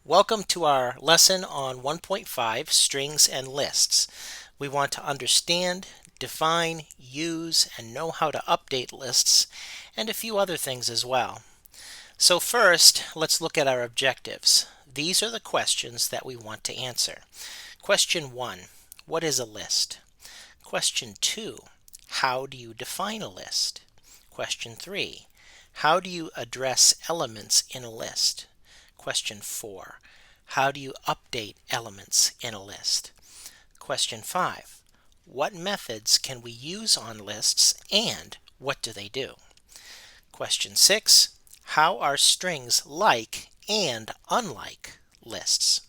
Welcome to our lesson on 1.5 Strings and Lists. We want to understand, define, use, and know how to update lists, and a few other things as well. So first, let's look at our objectives. These are the questions that we want to answer. Question 1, what is a list? Question 2, how do you define a list? Question 3, how do you address elements in a list? Question 4, how do you update elements in a list? Question 5, what methods can we use on lists and what do they do? Question 6, how are strings like and unlike lists?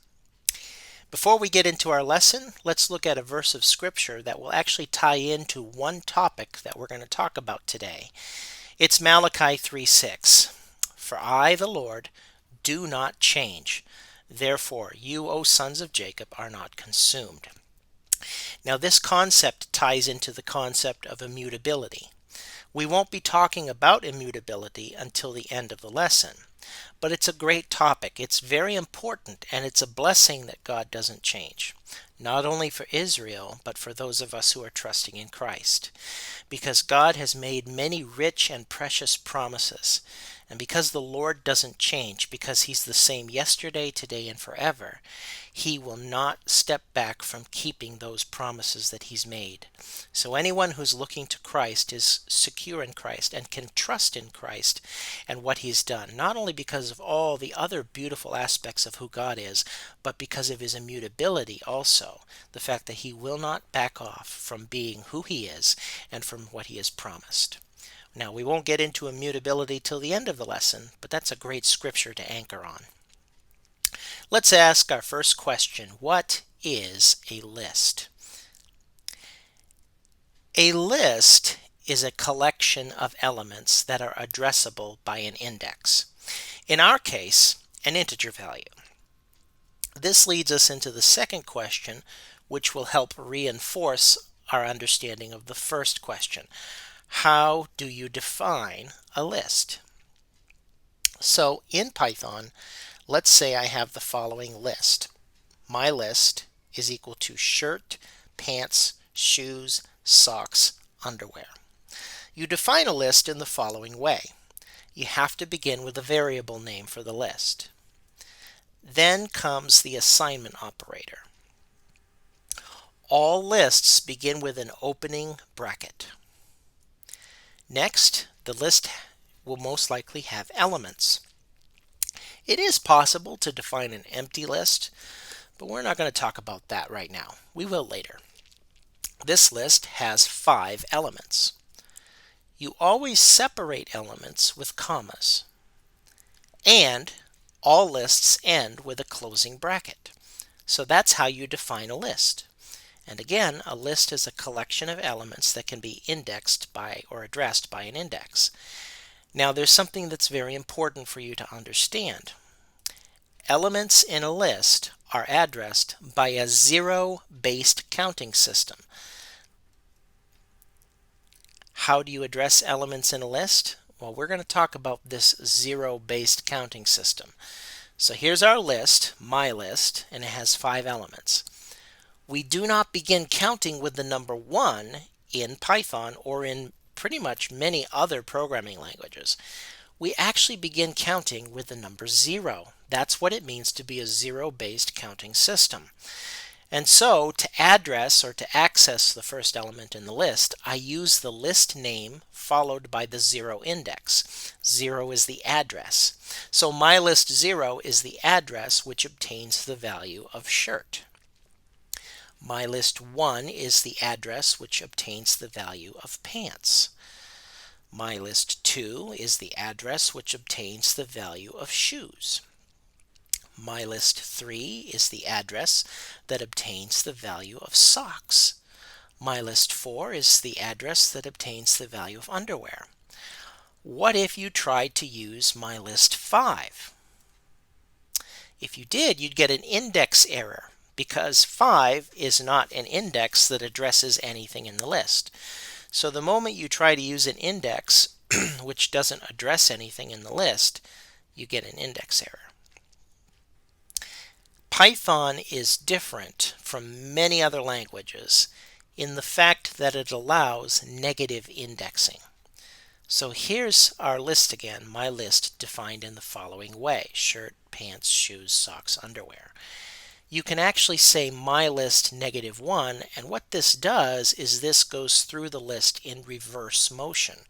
Before we get into our lesson, let's look at a verse of scripture that will actually tie into one topic that we're going to talk about today. It's Malachi 3:6. For I, the Lord, do not change. Therefore, you, O sons of Jacob, are not consumed. Now, this concept ties into the concept of immutability. We won't be talking about immutability until the end of the lesson, but it's a great topic. It's very important, and it's a blessing that God doesn't change, not only for Israel, but for those of us who are trusting in Christ, because God has made many rich and precious promises. And because the Lord doesn't change, because He's the same yesterday, today, and forever, He will not step back from keeping those promises that He's made. So anyone who's looking to Christ is secure in Christ and can trust in Christ and what He's done, not only because of all the other beautiful aspects of who God is, but because of His immutability also, the fact that He will not back off from being who He is and from what He has promised. Now, we won't get into immutability till the end of the lesson, but that's a great scripture to anchor on. Let's ask our first question. What is a list? A list is a collection of elements that are addressable by an index. In our case, an integer value. This leads us into the second question, which will help reinforce our understanding of the first question. How do you define a list? So in Python, let's say I have the following list. My list is equal to shirt, pants, shoes, socks, underwear. You define a list in the following way. You have to begin with a variable name for the list. Then comes the assignment operator. All lists begin with an opening bracket. Next, the list will most likely have elements. It is possible to define an empty list, but we're not going to talk about that right now. We will later. This list has 5 elements. You always separate elements with commas. And all lists end with a closing bracket. So that's how you define a list. And again, a list is a collection of elements that can be indexed by or addressed by an index. Now, there's something that's very important for you to understand. Elements in a list are addressed by a zero-based counting system. How do you address elements in a list? Well, we're going to talk about this zero-based counting system. So here's our list, my list, and it has 5 elements. We do not begin counting with the number 1 in Python or in pretty much many other programming languages. We actually begin counting with the number 0. That's what it means to be a zero-based counting system. And so to address or to access the first element in the list, I use the list name followed by the 0 index. 0 is the address. So my list 0 is the address which obtains the value of shirt. My list 1 is the address which obtains the value of pants. My list 2 is the address which obtains the value of shoes. My list 3 is the address that obtains the value of socks. My list 4 is the address that obtains the value of underwear. What if you tried to use my list 5? If you did, you'd get an index error, because 5 is not an index that addresses anything in the list. So the moment you try to use an index which doesn't address anything in the list, you get an index error. Python is different from many other languages in the fact that it allows negative indexing. So here's our list again, my list defined in the following way: shirt, pants, shoes, socks, underwear. You can actually say my list -1, and what this does is this goes through the list in reverse motion.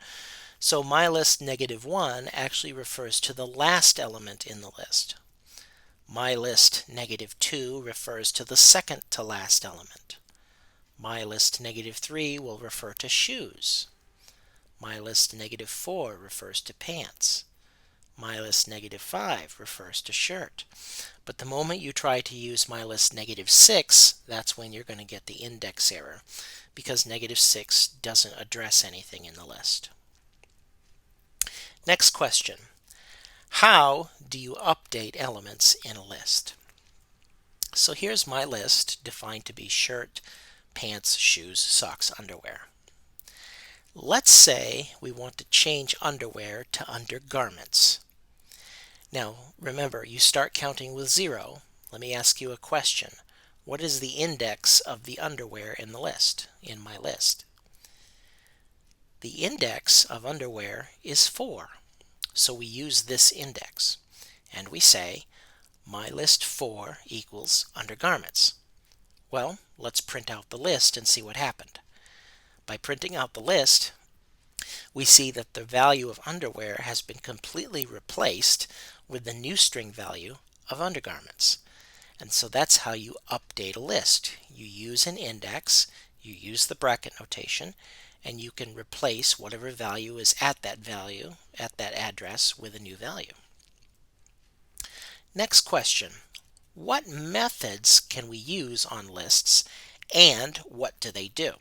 So my list -1 actually refers to the last element in the list. My list -2 refers to the second to last element. My list -3 will refer to shoes. My list -4 refers to pants. My list -5 refers to shirt. But the moment you try to use my list -6, that's when you're going to get the index error, because -6 doesn't address anything in the list. Next question. How do you update elements in a list? So here's my list defined to be shirt, pants, shoes, socks, underwear. Let's say we want to change underwear to undergarments. Now remember, you start counting with 0. Let me ask you a question. What is the index of the underwear in the list, in my list? The index of underwear is 4. So we use this index and we say my list 4 equals undergarments. Well, let's print out the list and see what happened. By printing out the list, we see that the value of underwear has been completely replaced with the new string value of undergarments. And so that's how you update a list. You use an index, you use the bracket notation, and you can replace whatever value is at that value, at that address, with a new value. Next question. What methods can we use on lists, and what do they do?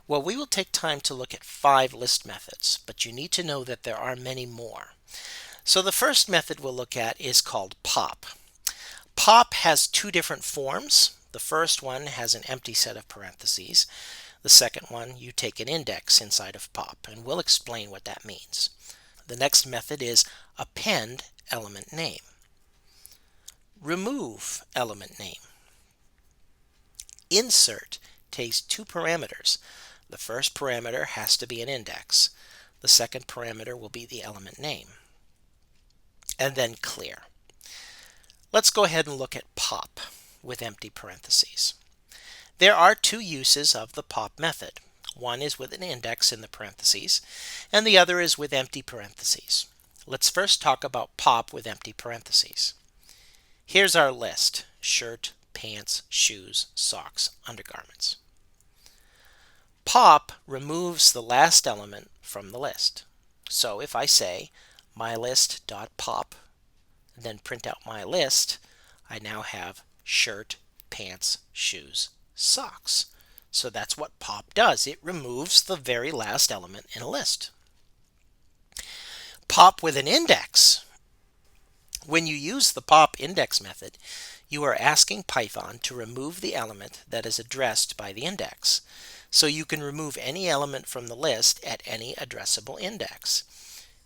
Well, we will take time to look at 5 list methods, but you need to know that there are many more. So the first method we'll look at is called pop. Pop has 2 different forms. The first one has an empty set of parentheses. The second one, you take an index inside of pop, and we'll explain what that means. The next method is append element name. Remove element name. Insert takes 2 parameters. The first parameter has to be an index. The second parameter will be the element name. And then clear. Let's go ahead and look at pop with empty parentheses. There are 2 uses of the pop method. One is with an index in the parentheses, and the other is with empty parentheses. Let's first talk about pop with empty parentheses. Here's our list: shirt, pants, shoes, socks, undergarments. Pop removes the last element from the list. So if I say mylist.pop, then print out my list, I now have shirt, pants, shoes, socks. So that's what pop does. It removes the very last element in a list. Pop with an index. When you use the pop index method, you are asking Python to remove the element that is addressed by the index. So you can remove any element from the list at any addressable index.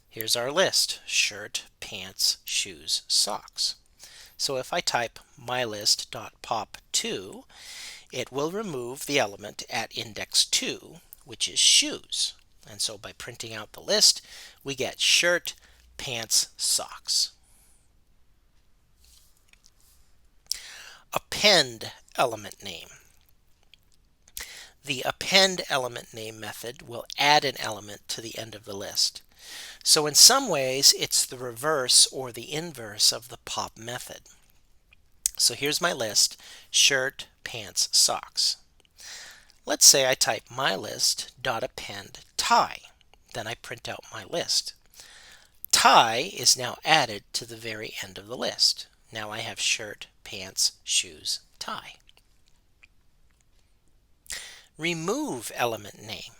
Here's our list: shirt, pants, shoes, socks. So if I type mylist.pop2, it will remove the element at index 2, which is shoes. And so by printing out the list, we get shirt, pants, socks. Append element name. The append element name method will add an element to the end of the list. So in some ways, it's the reverse or the inverse of the pop method. So here's my list: shirt, pants, socks. Let's say I type mylist.append tie. Then I print out my list. Tie is now added to the very end of the list. Now I have shirt, pants, shoes, tie. Remove element name.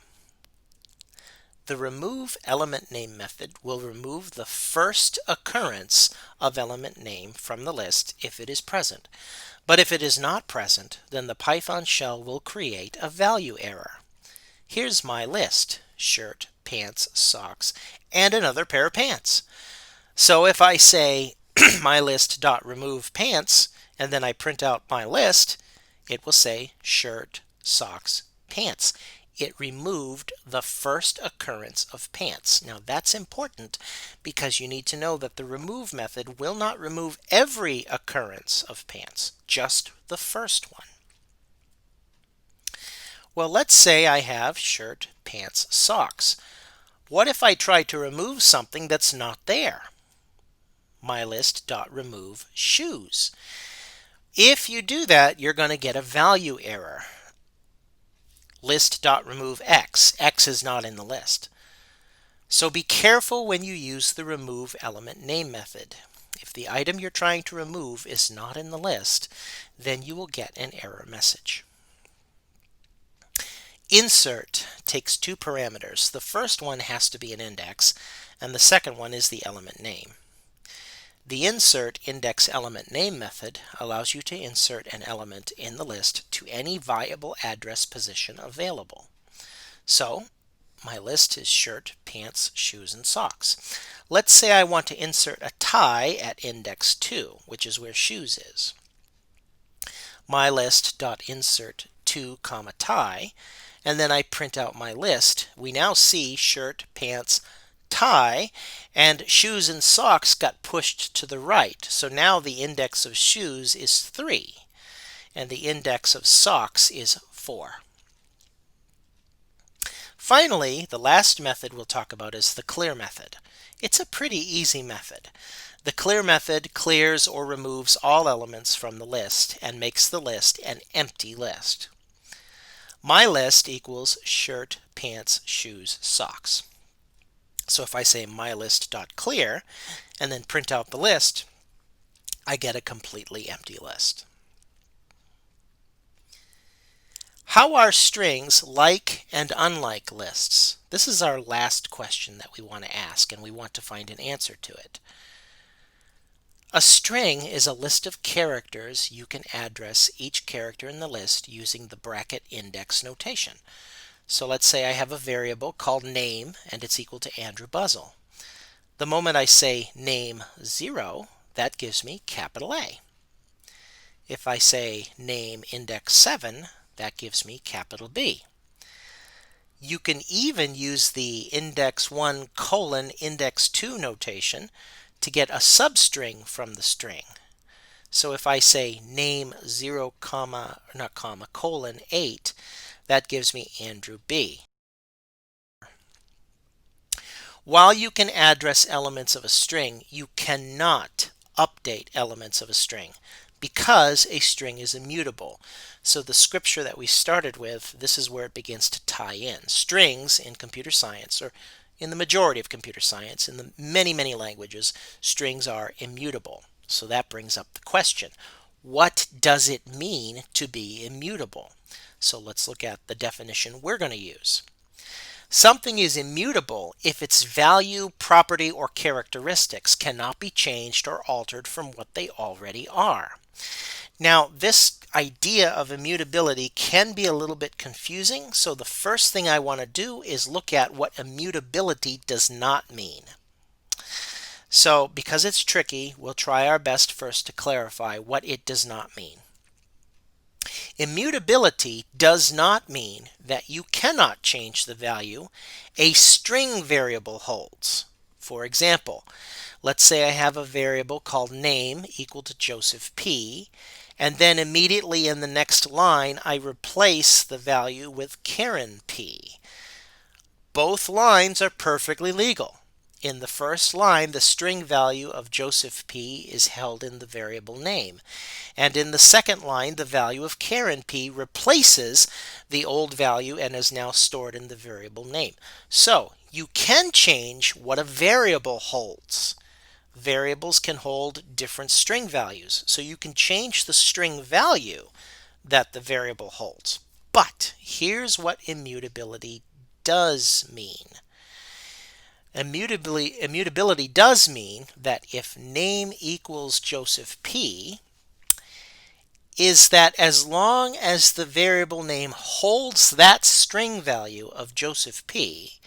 The remove element name method will remove the first occurrence of element name from the list if it is present. But if it is not present, then the Python shell will create a value error. Here's my list: shirt, pants, socks, and another pair of pants. So if I say my list dot remove pants, and then I print out my list, it will say shirt, socks, pants. It removed the first occurrence of pants. Now that's important because you need to know that the remove method will not remove every occurrence of pants, just the first one. Well, let's say I have shirt, pants, socks. What if I try to remove something that's not there? My list dot remove shoes. If you do that, you're going to get a value error. List dot remove x. X is not in the list. So be careful when you use the remove element name method. If the item you're trying to remove is not in the list, then you will get an error message. Insert takes two parameters. The first one has to be an index, and the second one is the element name. The insert index element name method allows you to insert an element in the list to any viable address position available. So my list is shirt, pants, shoes, and socks. Let's say I want to insert a tie at index 2, which is where shoes is. My list.insert 2, tie, and then I print out my list. We now see shirt, pants, tie, and shoes and socks got pushed to the right. So now the index of shoes is 3, and the index of socks is 4. Finally, the last method we'll talk about is the clear method. It's a pretty easy method. The clear method clears or removes all elements from the list and makes the list an empty list. My list equals shirt, pants, shoes, socks. So if I say mylist.clear and then print out the list, I get a completely empty list. How are strings like and unlike lists? This is our last question that we want to ask, and we want to find an answer to it. A string is a list of characters. You can address each character in the list using the bracket index notation. So let's say I have a variable called name, and it's equal to Andrew Buzzell. The moment I say name 0, that gives me capital A. If I say name index 7, that gives me capital B. You can even use the index 1 colon index 2 notation to get a substring from the string. So if I say name 0, colon 8, that gives me Andrew B. While you can address elements of a string, you cannot update elements of a string because a string is immutable. So the scripture that we started with, this is where it begins to tie in. Strings in computer science, or in the majority of computer science, in the many languages, strings are immutable. So that brings up the question, what does it mean to be immutable? So let's look at the definition we're going to use. Something is immutable if its value, property, or characteristics cannot be changed or altered from what they already are. Now, this idea of immutability can be a little bit confusing, so the first thing I want to do is look at what immutability does not mean. So, because it's tricky, we'll try our best first to clarify what it does not mean. Immutability does not mean that you cannot change the value a string variable holds. For example, let's say I have a variable called name equal to Joseph P, and then immediately in the next line I replace the value with Karen P. Both lines are perfectly legal. In the first line, the string value of Joseph P is held in the variable name. And in the second line, the value of Karen P replaces the old value and is now stored in the variable name. So you can change what a variable holds. Variables can hold different string values. So you can change the string value that the variable holds. But here's what immutability does mean. Immutability does mean that if name equals Joseph P, is that as long as the variable name holds that string value of Joseph P,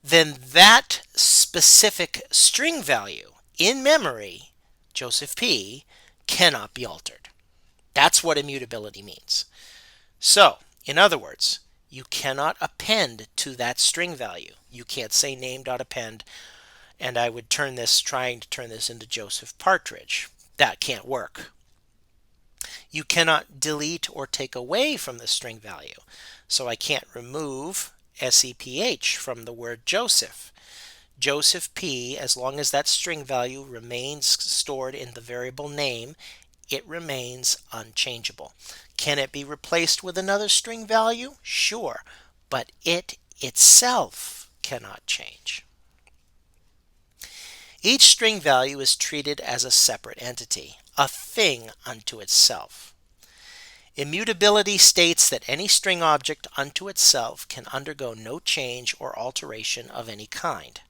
then that specific string value in memory Joseph P. cannot be altered. That's what immutability means. So, in other words, you cannot append to that string value. You can't say name.append, and I would trying to turn this into Joseph Partridge. That can't work. You cannot delete or take away from the string value. So I can't remove SEPH from the word Joseph. Joseph P, as long as that string value remains stored in the variable name, it remains unchangeable. Can it be replaced with another string value? Sure, but it itself cannot change. Each string value is treated as a separate entity, a thing unto itself. Immutability states that any string object unto itself can undergo no change or alteration of any kind.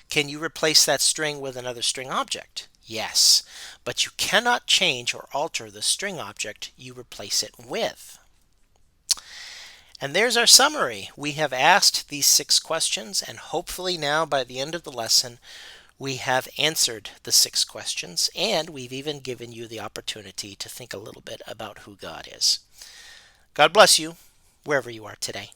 Can you replace that string with another string object? Yes, but you cannot change or alter the string object you replace it with. And there's our summary. We have asked these 6 questions, and hopefully now by the end of the lesson, we have answered the 6 questions, and we've even given you the opportunity to think a little bit about who God is. God bless you, wherever you are today.